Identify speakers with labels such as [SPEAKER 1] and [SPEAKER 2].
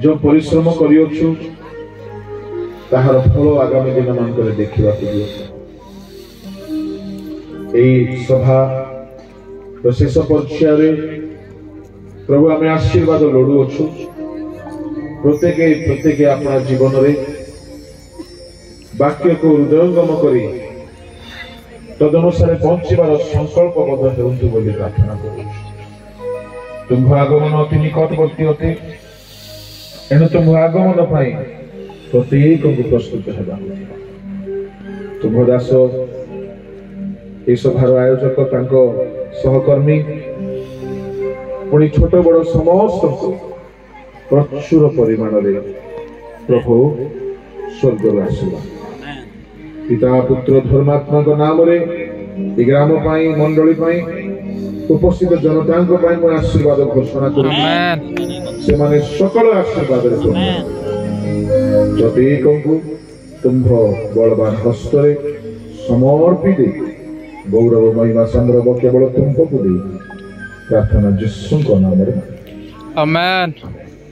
[SPEAKER 1] जो परिश्रम करियछु ताहार फल आगामी दिन मानकर देखा दियो। सभा शेष पर्याय प्रभु आम आशीर्वाद लोड़ुअछु प्रत्येक अपना जीवन रे वाक्य को हृदयंगम करी तदनुसार पहुंचार संकल्पबद्ध हेतु बोली प्रार्थना करूँ। तुम्भ आगमन अति निकटवर्ती अटे एणु तुम्भ आगमन पाई प्रत्येक को प्रस्तुत हेबा। तुम्भ दास ए सभार आयोजक तांको सहकर्मी पुणी छोट बड़ समस्त प्रचुर परिमाण रे प्रभु स्वर्ग आसवा। पिता पुत्र धर्मात्मा नाम रे ग्राम पाई मंडली पाई उपस्थित जनता मैं आशीर्वाद घोषणा करूँ। से माने सकल आशीर्वाद प्रत्येक को तुम्भ बलवान हस्तरे समर्पित गौरव महिमा संग्रह केवल तुम्भ को दे प्रार्थना यीशु नाम रे आमेन।